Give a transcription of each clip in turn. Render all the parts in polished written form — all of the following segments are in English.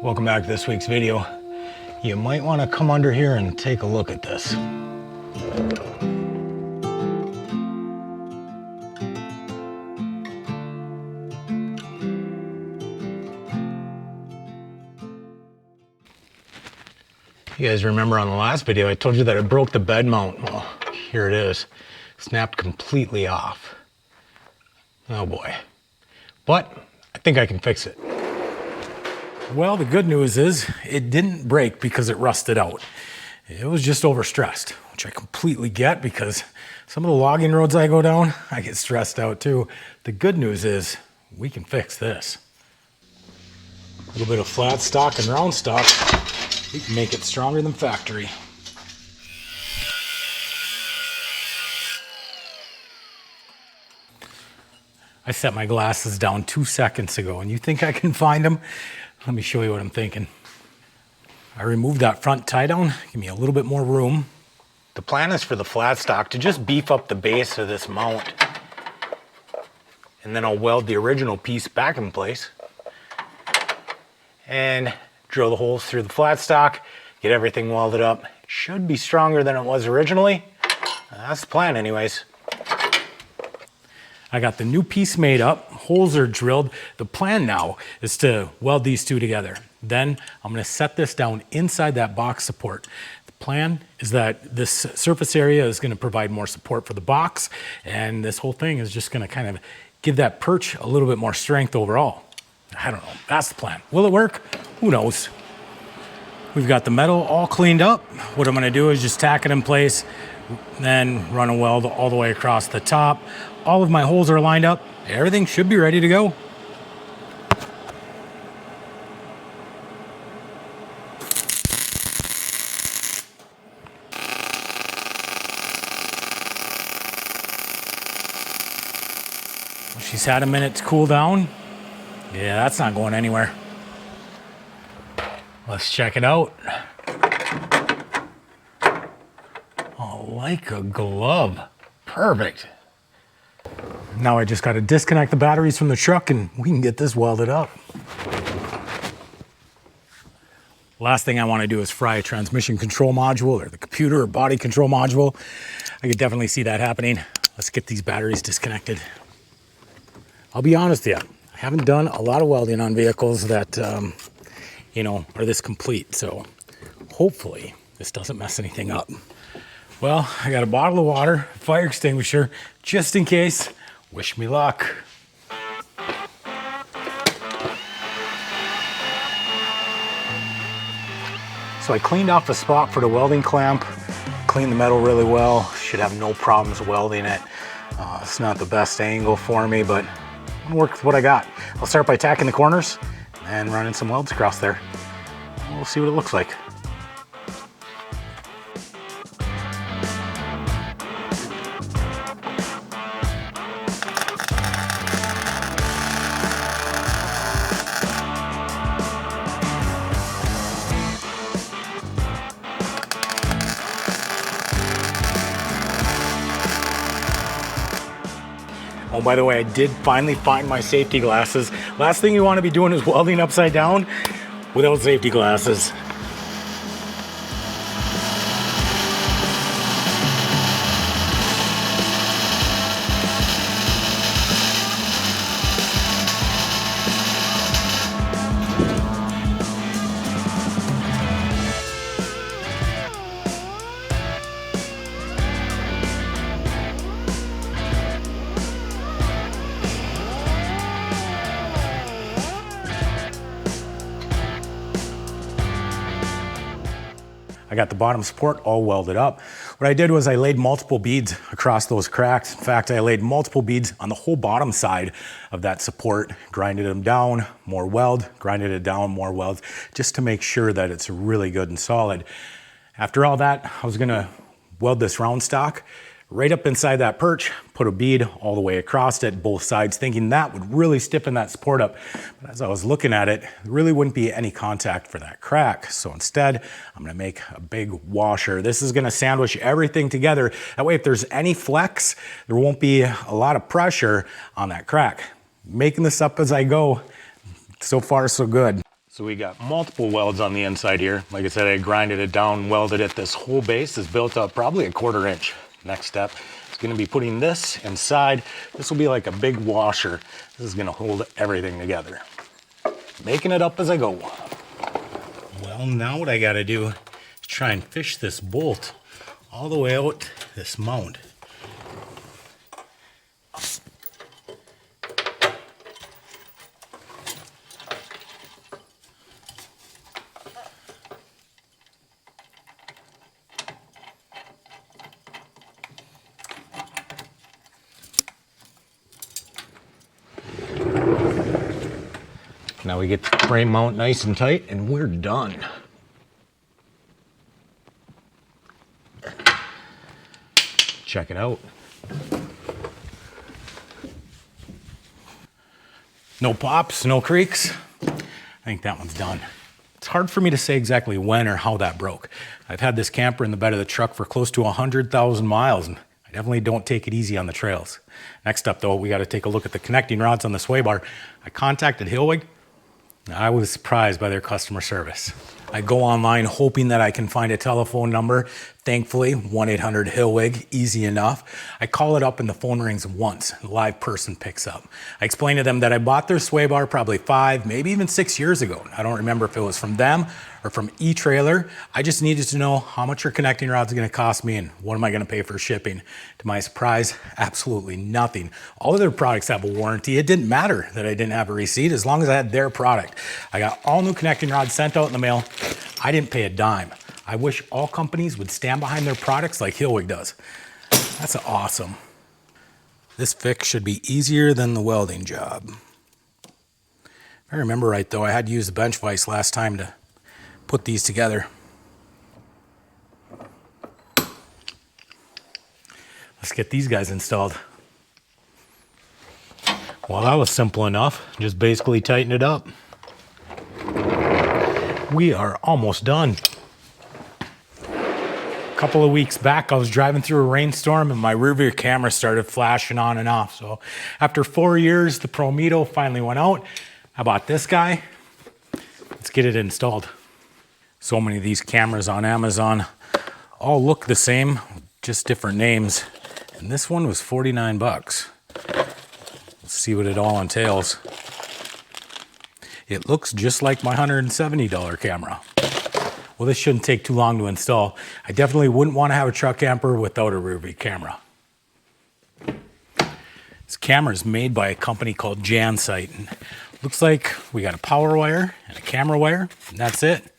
Welcome back to this week's video. You might want to come under here and take a look at this. You guys remember on the last video I told you that I broke the bed mount. Well, here it is. Snapped completely off. Oh boy. But I think I can fix it. Well, the good news is it didn't break because it rusted out. It was just overstressed, which I completely get because some of the logging roads I go down, I get stressed out too. The good news is we can fix this. A little bit of flat stock and round stock, we can make it stronger than factory. I set my glasses down 2 seconds ago, and you think I can find them? Let me show you what I'm thinking. I removed that front tie down, give me a little bit more room. The plan is for the flat stock to just beef up the base of this mount, and then I'll weld the original piece back in place and drill the holes through the flat stock, get everything welded up. It should be stronger than it was originally. That's the plan anyways. I got the new piece made up, holes are drilled. The plan now is to weld these two together. Then I'm gonna set this down inside that box support. The plan is that this surface area is gonna provide more support for the box, and this whole thing is just gonna kind of give that perch a little bit more strength overall. I don't know, that's the plan. Will it work? Who knows? We've got the metal all cleaned up. What I'm gonna do is just tack it in place, then run a weld all the way across the top. All of my holes are lined up. Everything should be ready to go. She's had a minute to cool down. Yeah, that's not going anywhere. Let's check it out. Oh, like a glove. Perfect. Now I just got to disconnect the batteries from the truck and we can get this welded up. Last thing I want to do is fry a transmission control module or the computer or body control module. I could definitely see that happening. Let's get these batteries disconnected. I'll be honest with you, I haven't done a lot of welding on vehicles that, are this complete. So hopefully this doesn't mess anything up. Well, I got a bottle of water, fire extinguisher, just in case. Wish me luck. So I cleaned off the spot for the welding clamp, cleaned the metal really well, should have no problems welding it. It's not the best angle for me, but I'm gonna work with what I got. I'll start by tacking the corners and running some welds across there. We'll see what it looks like. Oh, by the way, I did finally find my safety glasses. Last thing you want to be doing is welding upside down without safety glasses. I got the bottom support all welded up. What I did was I laid multiple beads across those cracks. In fact, I laid multiple beads on the whole bottom side of that support, grinded them down, more weld, grinded it down, more weld, just to make sure that it's really good and solid. After all that, I was gonna weld this round stock right up inside that perch, put a bead all the way across it, both sides, thinking that would really stiffen that support up. But as I was looking at it, there really wouldn't be any contact for that crack. So instead, I'm gonna make a big washer. This is gonna sandwich everything together. That way, if there's any flex, there won't be a lot of pressure on that crack. Making this up as I go. So far, so good. So we got multiple welds on the inside here. Like I said, I grinded it down, welded it. This whole base is built up probably 1/4 inch. Next step is gonna be putting this inside. This will be like a big washer. This is gonna hold everything together. Making it up as I go. Well, now what I gotta do is try and fish this bolt all the way out this mount. Now we get the frame mount nice and tight and we're done. Check it out. No pops, no creaks. I think that one's done. It's hard for me to say exactly when or how that broke. I've had this camper in the bed of the truck for close to 100,000 miles, and I definitely don't take it easy on the trails. Next up though, we gotta take a look at the connecting rods on the sway bar. I contacted Hellwig. I was surprised by their customer service. I go online hoping that I can find a telephone number. Thankfully, 1-800-HELLWIG, easy enough. I call it up and the phone rings once. A live person picks up. I explain to them that I bought their sway bar probably 5, maybe even 6 years ago. I don't remember if it was from them or from eTrailer. I just needed to know how much your connecting rod's gonna cost me and what am I gonna pay for shipping. To my surprise, absolutely nothing. All of their products have a warranty. It didn't matter that I didn't have a receipt as long as I had their product. I got all new connecting rods sent out in the mail. I didn't pay a dime. I wish all companies would stand behind their products like Hellwig does. That's awesome. This fix should be easier than the welding job. If I remember right though, I had to use the bench vise last time to put these together. Let's get these guys installed. Well, that was simple enough. Just basically tighten it up. We are almost done. A couple of weeks back, I was driving through a rainstorm and my rear view camera started flashing on and off. So after 4 years, the Prometo finally went out. I bought this guy. Let's get it installed. So many of these cameras on Amazon all look the same, just different names. And this one was 49 bucks. Let's see what it all entails. It looks just like my $170 camera. Well, this shouldn't take too long to install. I definitely wouldn't want to have a truck camper without a rear view camera. This camera is made by a company called Jansite. And looks like we got a power wire and a camera wire, and that's it.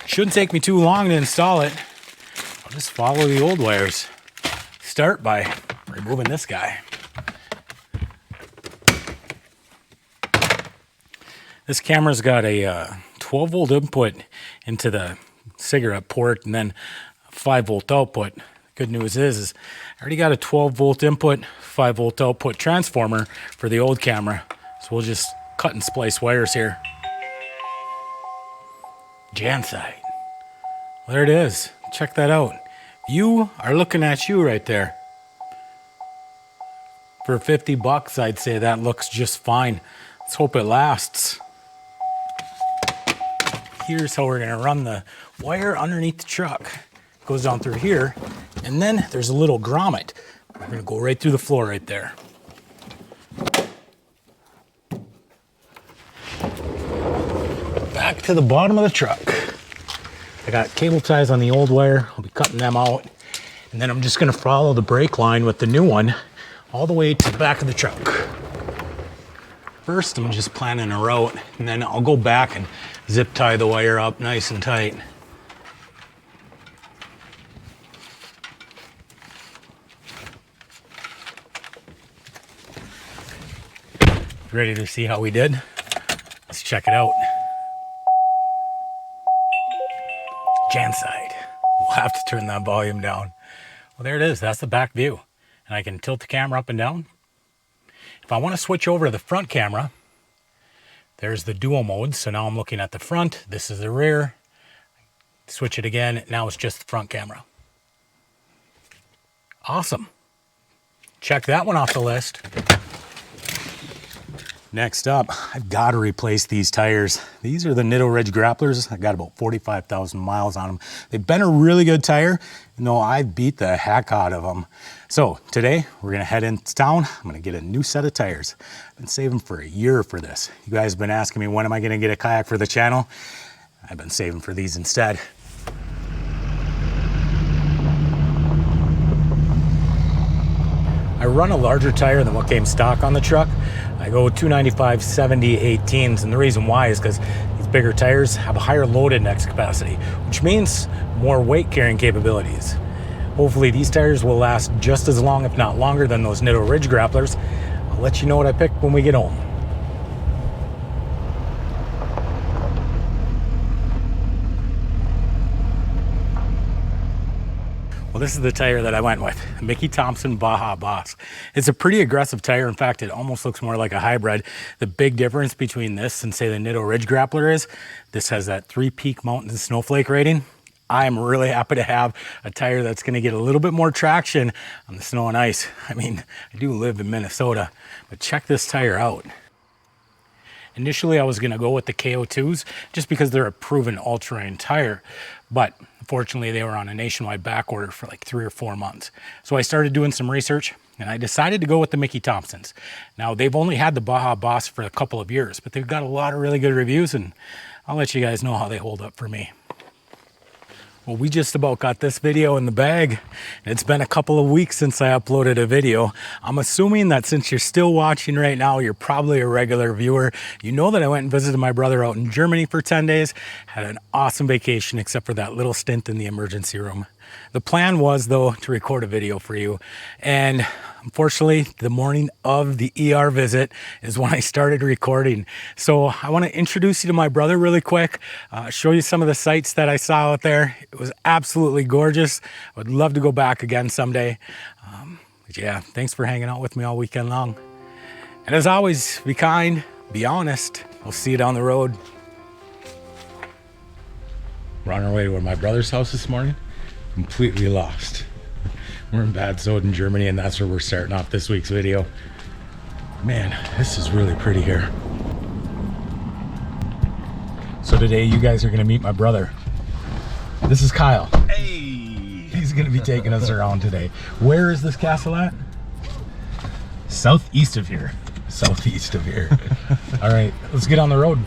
Shouldn't take me too long to install it. I'll just follow the old wires. Start by removing this guy. This camera's got a 12 volt input into the cigarette port and then a 5 volt output. Good news is I already got a 12 volt input, 5 volt output transformer for the old camera. So we'll just cut and splice wires here. Jansite. There it is. Check that out. You are looking at you right there. For 50 bucks, I'd say that looks just fine. Let's hope it lasts. Here's how we're gonna run the wire underneath the truck. It goes down through here, and then there's a little grommet. We're gonna go right through the floor right there. Back to the bottom of the truck. I got cable ties on the old wire. I'll be cutting them out. And then I'm just gonna follow the brake line with the new one all the way to the back of the truck. First, I'm just planning a route, and then I'll go back and zip tie the wire up nice and tight. Ready to see how we did? Let's check it out. Jansite. We'll have to turn that volume down. Well, there it is. That's the back view. And I can tilt the camera up and down. If I want to switch over to the front camera, there's the dual mode. So now I'm looking at the front. This is the rear. Switch it again. Now it's just the front camera. Awesome. Check that one off the list. Next up, I've got to replace these tires. These are the Nitto Ridge Grapplers. I got about 45,000 miles on them. They've been a really good tire, and though I beat the heck out of them. So today we're gonna head into town. I'm gonna get a new set of tires. I've been saving for a year for this. You guys have been asking me, when am I gonna get a kayak for the channel? I've been saving for these instead. I run a larger tire than what came stock on the truck. I go 295 70 18s, and the reason why is because these bigger tires have a higher load index capacity, which means more weight carrying capabilities. Hopefully these tires will last just as long, if not longer, than those Nitto Ridge Grapplers. I'll let you know what I picked when we get home. Well, this is the tire that I went with, Mickey Thompson Baja Boss. It's a pretty aggressive tire. In fact, it almost looks more like a hybrid. The big difference between this and say the Nitto Ridge Grappler is, this has that 3-peak mountain snowflake rating. I'm really happy to have a tire that's gonna get a little bit more traction on the snow and ice. I mean, I do live in Minnesota, but check this tire out. Initially, I was gonna go with the KO2s just because they're a proven all-terrain tire, but unfortunately they were on a nationwide back order for like 3 or 4 months. So I started doing some research and I decided to go with the Mickey Thompsons. Now, they've only had the Baja Boss for a couple of years, but they've got a lot of really good reviews, and I'll let you guys know how they hold up for me. Well, we just about got this video in the bag. It's been a couple of weeks since I uploaded a video. I'm assuming that since you're still watching right now, you're probably a regular viewer. You know that I went and visited my brother out in Germany for 10 days. Had an awesome vacation, except for that little stint in the emergency room. The plan was, though, to record a video for you. And unfortunately, the morning of the ER visit is when I started recording. So I want to introduce you to my brother really quick, show you some of the sights that I saw out there. It was absolutely gorgeous. I would love to go back again someday. But yeah, thanks for hanging out with me all weekend long. And as always, be kind, be honest. We'll see you down the road. We're on our way to my brother's house this morning. Completely lost. We're in Bad Soden, Germany, and that's where we're starting off this week's video. Man, this is really pretty here. So today you guys are gonna meet my brother. This is Kyle. Hey! He's gonna be taking us around today. Where is this castle at? Southeast of here. Southeast of here. All right, let's get on the road.